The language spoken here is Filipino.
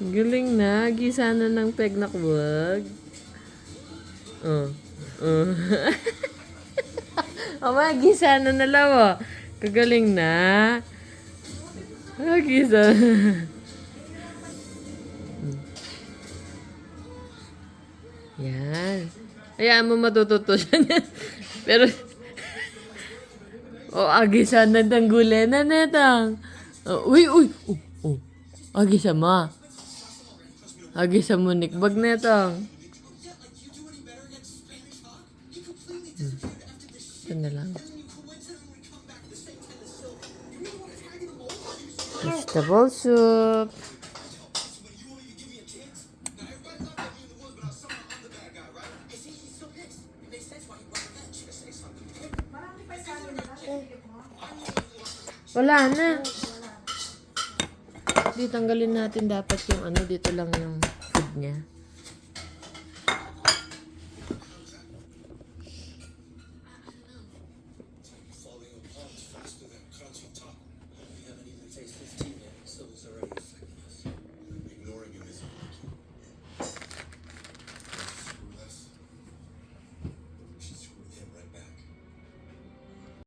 Galing na. Gisa na ng peg na kuwag. Oh. Oh. Ama, gisa na nalawa. Kagaling na. Gisa. Yan. Hayaan mo matututo siya niyan. Pero, agisa na tangguli na netang. Uy. Agisa ma. Agisa mo nikbag netang. Ito na lang. Vegetable soup. Wala na. Di tanggalin natin dapat yung dito lang yung food niya.